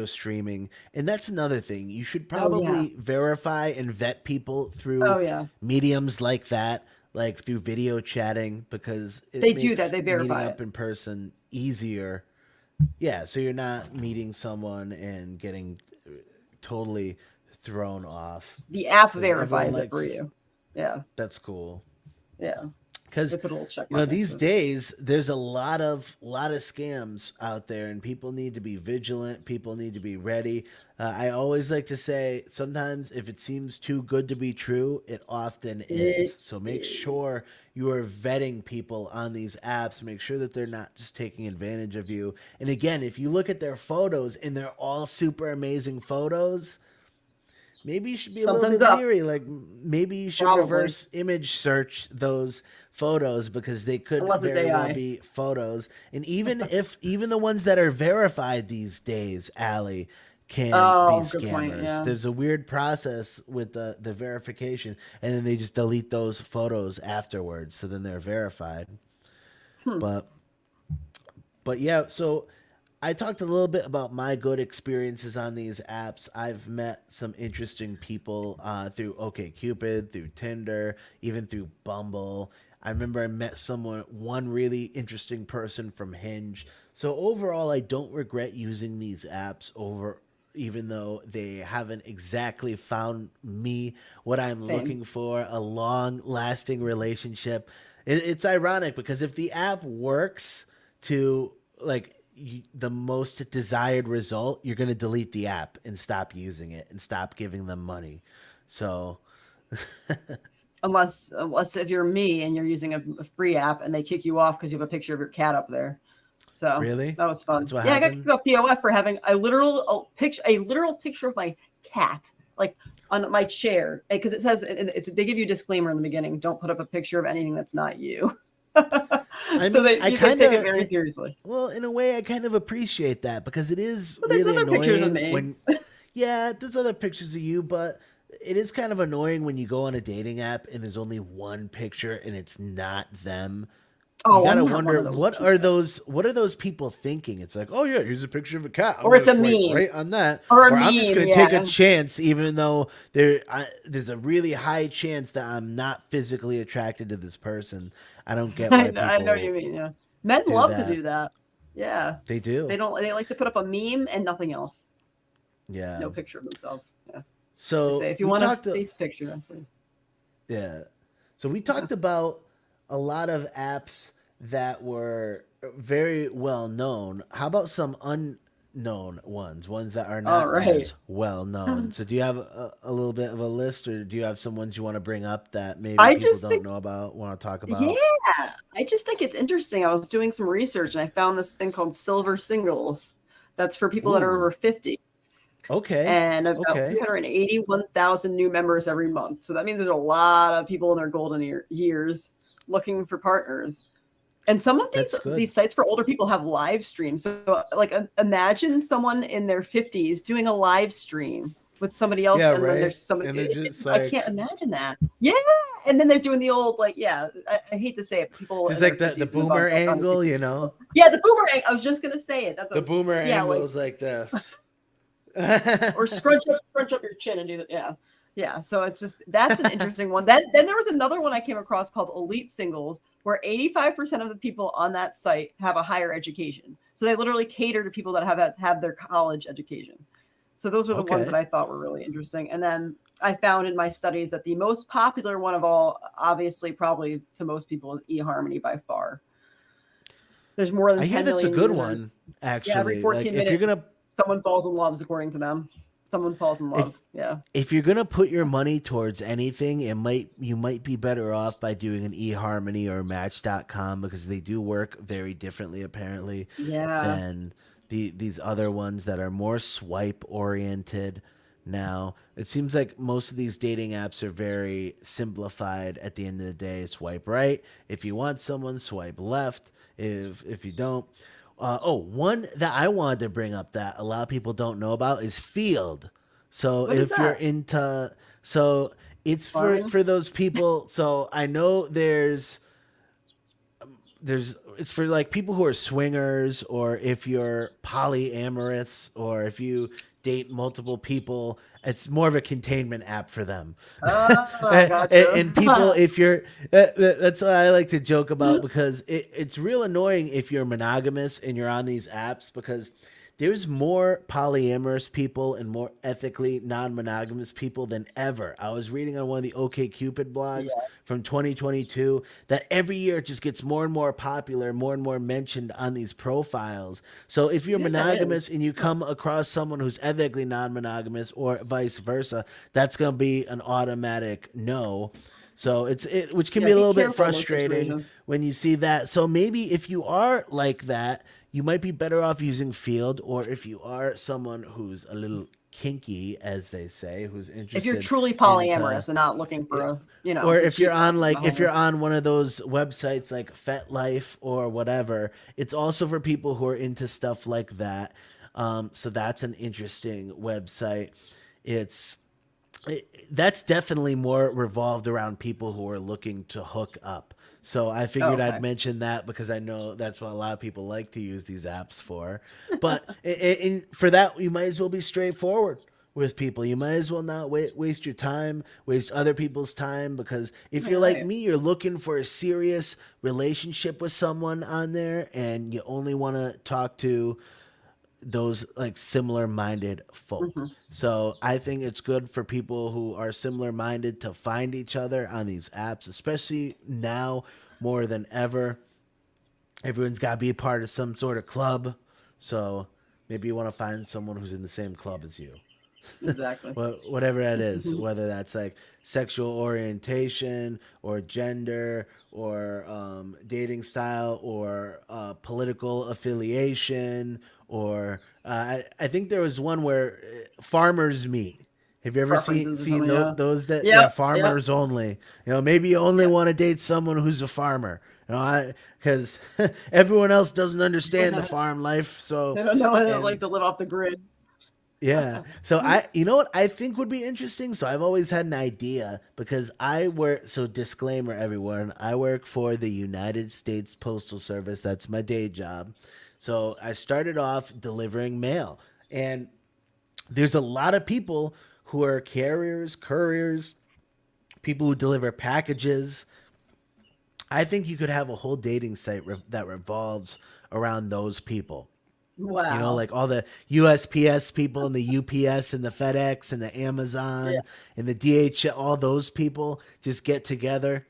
streaming. And that's another thing. You should
Oh yeah.
probably verify and vet people through
Oh yeah.
mediums like that, like through video chatting, because it
They do that.
makes
They
meeting
verify
up
it.
in person easier. Yeah, so you're not meeting someone and getting totally thrown off
The app
because everyone
verifies it for
likes.
you. Yeah.
That's cool.
Yeah. They
Because
put a little check mark next
these
to it.
days there's a lot of scams out there, and people need to be vigilant. People need to be ready. I always like to say sometimes if it seems too good to be true, it often is.
It
So make sure
is.
you are vetting people on these apps. Make sure that they're not just taking advantage of you. And again, if you look at their photos and they're all super amazing photos, maybe you should be a little
Something's
bit
up.
leery. Like maybe you should
Probably.
reverse image search those photos because they could
Unless it's
very well
AI.
be photos. And even the ones that are verified these days, Allie, can be
Oh, good point.
scammers.
Yeah.
There's a weird process with the verification, and then they just delete those photos afterwards. So then they're verified.
Hmm.
But yeah, so I talked a little bit about my good experiences on these apps. I've met some interesting people through OkCupid, through Tinder, even through Bumble. I remember I met one really interesting person from Hinge. So overall, I don't regret using these apps even though they haven't exactly found me what I'm
Same.
looking for, a long lasting relationship. It's ironic because if the app works to like the most desired result, you're going to delete the app and stop using it and stop giving them money. So,
Unless if you're me and you're using a free app and they kick you off because you have a picture of your cat up there. So
really?
that was
That's
fun.
what
Yeah, I got
happened?
kicked off POF for having a literal picture of my cat, like on my chair, because it says they give you a disclaimer in the beginning: don't put up a picture of anything that's not you.
I
So
mean,
they take it very seriously.
well, in a way, I kind of appreciate that because it is
But there's
really
other pictures of
annoying
me.
when, yeah, there's other pictures of you, but it is kind of annoying when you go on a dating app and there's only one picture and it's not them. You
Oh, I'm
gotta
not one
wonder
of those people.
what are those people thinking? It's like, oh yeah, here's a picture of a cat. I'm
Or
gonna
it's a
swipe
meme.
right on that,
Or a
or I'm just
meme,
gonna take a
yeah.
chance, even though there's a really high chance that I'm not physically attracted to this person. I don't get why
I know what you
people
mean. Yeah, men
do
love to
that.
do that. Yeah,
They do.
they don't. They like to put up a meme and nothing else.
Yeah.
No picture of themselves. Yeah, they
So
say if you
we
want a
talked.
face picture, I say.
Yeah. So we
Yeah.
talked about a lot of apps that were very well known. How about some unknown ones that are
All
not
right.
as well known? So do you have a little bit of a list, or do you have some ones you want to bring up that maybe
I
people
just
don't
think,
know about, want to talk
yeah,
about?
I just think it's interesting. I was doing some research and I found this thing called Silver Singles. That's for people that are
Ooh.
over 50
Okay.
and about
Okay.
381,000 new members every month. So that means there's a lot of people in their golden years looking for partners. And some of
That's good.
these sites for older people have live streams. So like imagine someone in their 50s doing a live stream with somebody else
Yeah,
and then
right.
there's somebody
And they're just
I can't
like
imagine that. Yeah. And then they're doing the old like yeah, I hate to say it, but people
just
in their
like the
50s and above
boomer
look on
angle,
YouTube.
you know?
Yeah, the boomerang. I was just gonna say it. That's
The
a
boomer
yeah,
angle
like
is like this.
or scrunch up your chin and do that. Yeah. Yeah. So it's just that's an interesting one. Then there was another one I came across called Elite Singles, where 85% of the people on that site have a higher education. So they literally cater to people that have their college education. So those were the ones that
Okay.
I thought were really interesting. And then I found in my studies that the most popular one of all, obviously, probably to most people, is eHarmony by far. There's more than
I hear
10
that's a
million
good
users.
one,
Yeah, every
actually. Like
14 minutes, someone falls in love, according to them. Someone falls in
if
love. Yeah.
if you're gonna put your money towards anything, you might be better off by doing an eHarmony or Match.com because they do work very differently apparently
Yeah.
than these other ones that are more swipe oriented. Now, it seems like most of these dating apps are very simplified at the end of the day. Swipe right if you want someone, swipe left if you don't. One that I wanted to bring up that a lot of people don't know about is Field. So
What is
if you're
that?
into, so it's
Farming?
for those people. So I know there's it's for like people who are swingers, or if you're polyamorous, or if you date multiple people. It's more of a containment app for them.
Oh,
and,
gotcha.
and people, if you're that's what I like to joke about, because it's real annoying if you're monogamous and you're on these apps, because there's more polyamorous people and more ethically non-monogamous people than ever. I was reading on one of the OkCupid blogs
Yeah,
from 2022 that every year it just gets more and more popular, more and more mentioned on these profiles. So if you're
maybe that
monogamous
is.
and you
Huh.
come across someone who's ethically non-monogamous, or vice versa, that's going to be an automatic no. So which can
Yeah,
be a
be
little bit
careful in those
frustrating
situations.
when you see that. So maybe if you are like that, you might be better off using Field, or if you are someone who's a little kinky, as they say, who's
If you're
interested
truly
into,
polyamorous and not looking for a,
or
to
if you're
cheat on
on
the
if you're
home.
on one of those websites like FetLife or whatever, it's also for people who are into stuff like that. So that's an interesting website. It's that's definitely more revolved around people who are looking to hook up. So I
Oh,
figured I'd
okay.
mention that because I know that's what a lot of people like to use these apps for. But for that, you might as well be straightforward with people. You might as well not waste your time, waste other people's time, because if
Yeah,
you're like
right.
me, you're looking for a serious relationship with someone on there and you only want to talk to those like similar minded folk.
Hmm.
So I think it's good for people who are similar minded to find each other on these apps, especially now more than ever. Everyone's got to be a part of some sort of club. So maybe you want to find someone who's in the same club as you.
Exactly.
Whatever that is, whether that's like sexual orientation or gender or dating style or political affiliation, or I think there was one where farmers meet. Have you ever
Preferences or
seen
something. Yeah.
those that, yeah,
Yep. Yep.
farmers only? Maybe you only
Yep.
want to date someone who's a farmer. Because everyone else doesn't understand the farm life. So
They don't know what it's like
and
to live off the grid.
yeah. So you know what I think would be interesting? So I've always had an idea, because so disclaimer everyone, I work for the United States Postal Service. That's my day job. So I started off delivering mail, and there's a lot of people who are carriers, couriers, people who deliver packages, I think you could have a whole dating site that revolves around those people. You know,
Wow.
like all the USPS people and the UPS and the FedEx and the
Yeah.
Amazon and the DHL, all those people just get together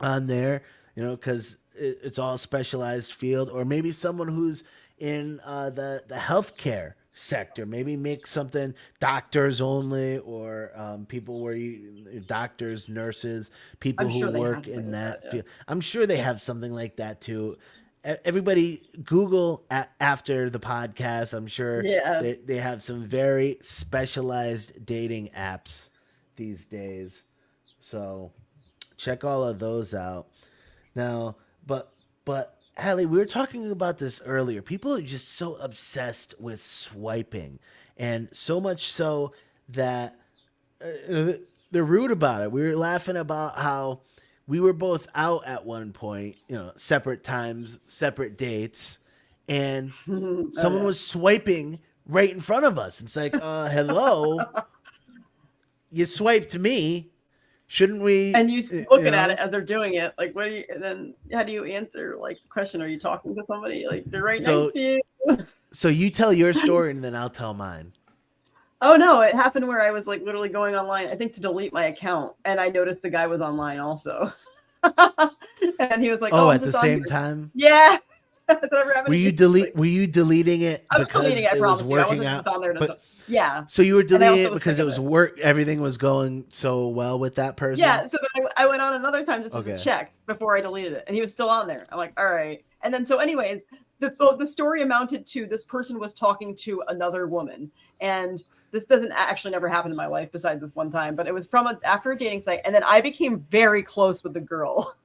on there, you know, because it's all specialized field, or maybe someone who's in the healthcare sector, maybe make something doctors only, or people where you doctors, nurses,
I'm
people who
sure they have
work
something
in
like that.
that
Yeah.
field. I'm sure they have something like that too. Everybody Google after the podcast. I'm sure
Yeah.
they have some very specialized dating apps these days. So check all of those out. Now, but Hallie, we were talking about this earlier. People are just so obsessed with swiping, and so much so that they're rude about it. We were laughing about how we were both out at one point, you know, separate times, separate dates, and
Oh
someone
yeah.
was swiping right in front of us. It's like, hello, you swiped to me. Shouldn't we,
And you
you
looking at it
know?
as they're doing it, like what do you? And then how do you answer like the question? Are you talking to somebody? Like they're right next
So,
to you.
so you tell your story and then I'll tell mine.
Oh no, it happened where I was like literally going online, I think to delete my account, and I noticed the guy was online also. And he was like, "Oh,
Oh,
I'm
at the
just on
same
here."
time?
Yeah, that's never happened to you. Like,
Were you deleting it
I was deleting
because
it. I
it was
promise you, I
working
wasn't just
out?
on there to.
But
Yeah,
so you were
and I
deleting
also
it
was
because
sick
it
of
was
it.
work, everything was going so well with that person?
Yeah, so then I went on another time just to
Okay.
check before I deleted it, and he was still on there. I'm like, all right. And then so, anyways, the story amounted to this person was talking to another woman, and this doesn't actually never happen in my life besides this one time, but it was from after a dating site, and then I became very close with the girl,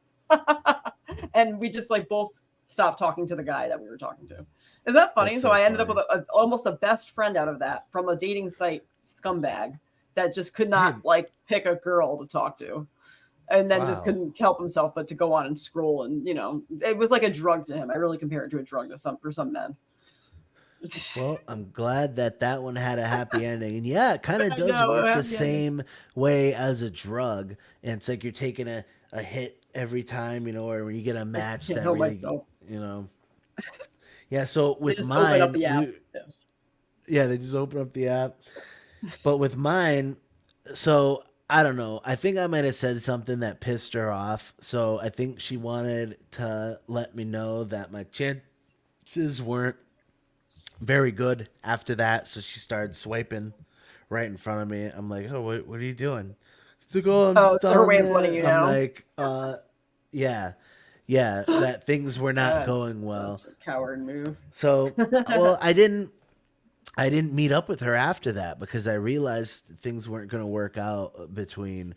and we just like both stopped talking to the guy that we were talking to. Is that
That's
funny? So
so
I ended up with
funny.
almost a best friend out of that from a dating site scumbag that just could not
Hey,
like pick a girl to talk to and then just
wow.
couldn't help himself but to go on and scroll, and it was like a drug to him. I really compare it to a drug to some for some men.
Well, I'm glad that that one had a happy ending. And yeah, it kind of
I
does
know,
work the
happy ending.
same way as a drug. And it's like you're taking a hit every time, you know, or when you get a
I
match
can't
that
help
really,
myself.
you know. Yeah, so
They
with
just open up
mine,
the app. Yeah.
yeah, they just open up the app. But with mine, so I don't know. I think I might have said something that pissed her off. So I think she wanted to let me know that my chances weren't very good after that. So she started swiping right in front of me. I'm like, oh, what are you doing? She's like, oh, I'm
Oh,
just
it's her
on
way of letting
there.
you
I'm
know.
like, yeah, yeah, that things were not
That's
going well.
such a coward move.
So, well, I didn't meet up with her after that because I realized things weren't going to work out between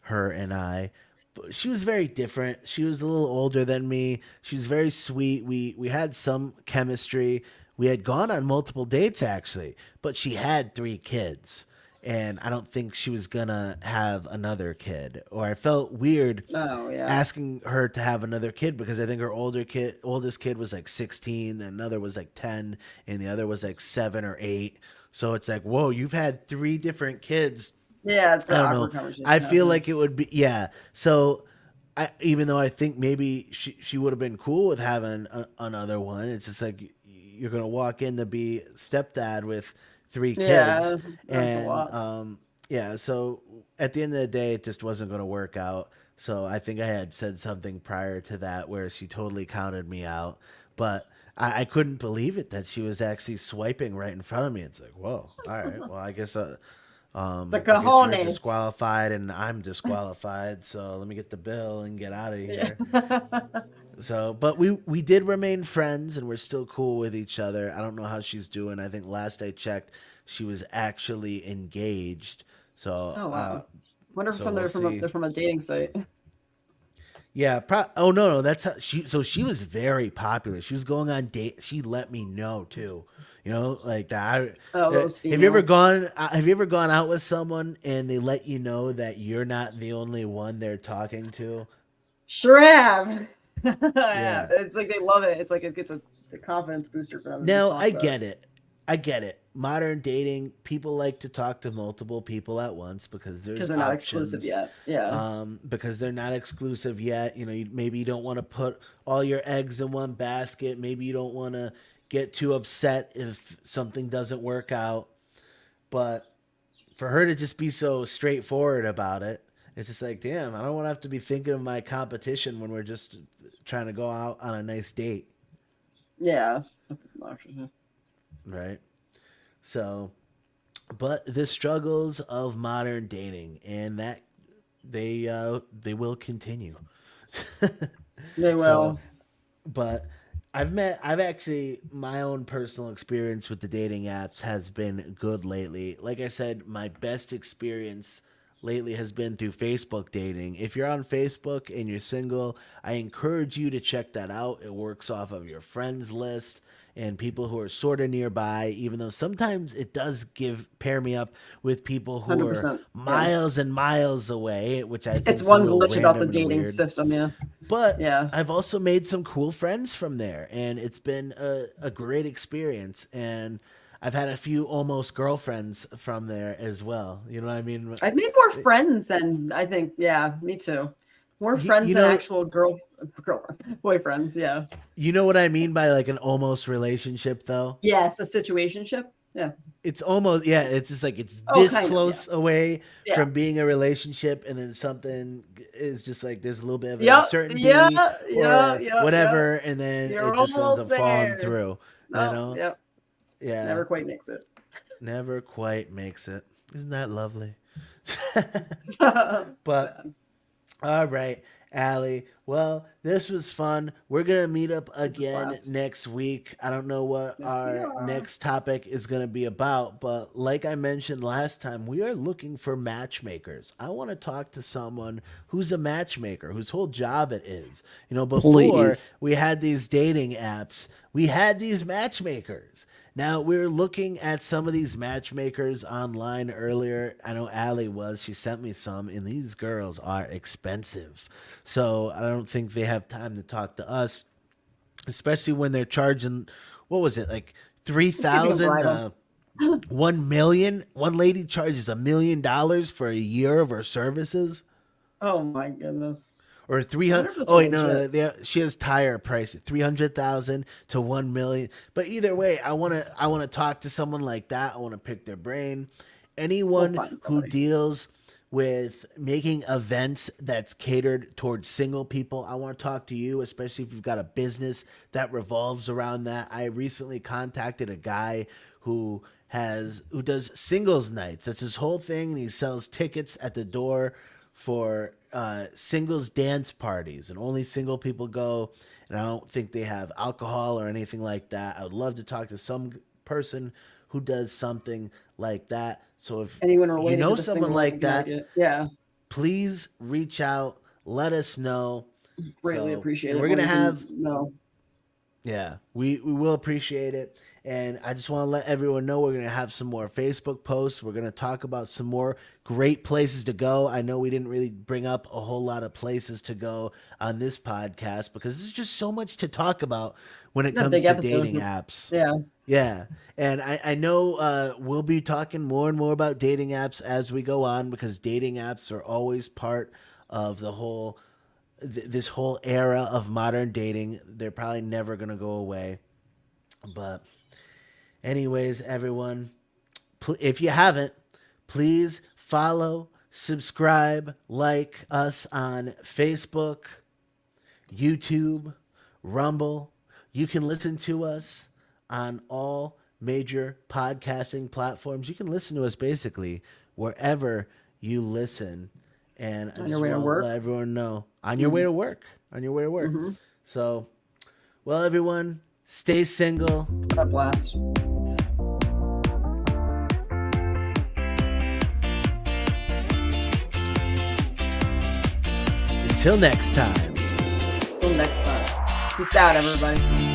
her and I. But she was very different. She was a little older than me. She was very sweet. We had some chemistry. We had gone on multiple dates actually, but she had 3 kids. And I don't think she was gonna have another kid. Or I felt weird
Oh yeah.
asking her to have another kid because I think her oldest kid was like 16, and another was like 10, and the other was like 7 or 8. So it's like, whoa, you've had 3 different kids.
Yeah, it's
I
an
don't know.
awkward conversation
I
to have.
feel
Yeah.
like it would be, yeah. So even though I think maybe she would have been cool with having another one, it's just like you're gonna walk in to be stepdad with 3 kids,
Yeah, that's a
and
lot.
yeah. So at the end of the day, it just wasn't gonna work out. So I think I had said something prior to that where she totally counted me out, but I couldn't believe it that she was actually swiping right in front of me. It's like, whoa, all right, well,
The
I guess you're
cojones.
disqualified and I'm disqualified. So let me get the bill and get out of
Yeah.
here. So, but we did remain friends and we're still cool with each other. I don't know how she's doing. I think last I checked, she was actually engaged. So,
Oh wow. Wonder if
so
from
we'll
they're from
see.
they're from a dating site.
Yeah. Oh no, that's how she. So she was very popular. She was going on date. She let me know too. You know, like that.
Oh, those
Have you ever
females.
gone? Have you ever gone out with someone and they let you know that you're not the only one they're talking to?
Sure have. Yeah,
Yeah.
it's like they love it. It's like it gets a confidence booster for them to just
No,
talk
I
about it.
get it. I get it. modern dating, people like to talk to multiple people at once because there's
they're not exclusive
options.
yet. Yeah.
Because they're not exclusive yet. Maybe you don't want to put all your eggs in one basket. Maybe you don't want to get too upset if something doesn't work out. But for her to just be so straightforward about it, it's just like, damn, I don't want to have to be thinking of my competition when we're just trying to go out on a nice date.
Yeah.
Right. So, but the struggles of modern dating, and that they will continue.
They
So,
will.
but I've actually, my own personal experience with the dating apps has been good lately. Like I said, my best experience lately has been through Facebook dating. If you're on Facebook and you're single, I encourage you to check that out. It works off of your friends list and people who are sort of nearby, even though sometimes it does pair me up with people who are
100%. Yeah.
miles and miles away, which I think
It's
is a
one
little
glitch about the
random and
dating
weird.
system. Yeah.
But
Yeah.
I've also made some cool friends from there, and it's been a great experience. And I've had a few almost girlfriends from there as well. You know what I mean?
I've made more friends than I think. Yeah, me too. More
You,
friends
you
than
know,
actual boyfriends. Yeah.
you know what I mean by like an almost relationship, though.
Yes, a situationship. Yes.
It's almost, yeah. It's just like it's
Oh,
this
kind of.
close away
Yeah.
from being a relationship, and then something is just like there's a little bit of
Yeah.
uncertainty
Yeah.
or
Yeah.
whatever, and then
You're
it just ends
almost
up falling
there.
through.
No.
You know?
Yep.
Yeah.
Never quite makes it.
Never quite makes it. Isn't that lovely?
But
But all right, Allie. Well, this was fun. We're gonna meet up again
blast.
next week. I don't know what
Yes, we
our
are.
next topic is gonna be about, but like I mentioned last time, we are looking for matchmakers. I want to talk to someone who's a matchmaker, whose whole job it is. Before
Please.
we had these dating apps, we had these matchmakers. Now, we were looking at some of these matchmakers online earlier. I know Allie was. She sent me some, and these girls are expensive. So I don't think they have time to talk to us, especially when they're charging, what was it, like
See if we can
3,000,
bribe
1 million? One lady charges $1 million for a year of her services.
Oh my goodness.
Or
I
300.
wonder if it's
Oh wait, no,
legit.
she has tire price 300,000 to 1 million. But either way, I wanna talk to someone like that. I want to pick their brain.
We'll
Anyone
find
who
somebody.
deals with making events that's catered towards single people, I want to talk to you, especially if you've got a business that revolves around that. I recently contacted a guy who does singles nights. That's his whole thing, and he sells tickets at the door for singles dance parties, and only single people go. And I don't think they have alcohol or anything like that. I would love to talk to some person who does something like that. So if
Anyone
you
related
know
to the
someone
single
like that,
market. Yeah.
please reach out. Let us know.
Greatly
So,
appreciate
and
it.
we're
when
gonna
you can-
have
no.
yeah, we will appreciate it. And I just want to let everyone know we're going to have some more Facebook posts. We're going to talk about some more great places to go. I know we didn't really bring up a whole lot of places to go on this podcast because there's just so much to talk about when it
Yeah,
comes
big
to
episode.
dating apps.
Yeah.
Yeah. And I know we'll be talking more and more about dating apps as we go on because dating apps are always part of the whole this whole era of modern dating. They're probably never going to go away. But anyways, everyone, if you haven't, please follow, subscribe, like us on Facebook, YouTube, Rumble. You can listen to us on all major podcasting platforms. You can listen to us basically wherever you listen. And I
On
just
your way to
want to
work?
let everyone know on your way to work. On your way to work. So, well, everyone, stay single.
What a blast.
Until next time.
Till next time. Peace out, everybody.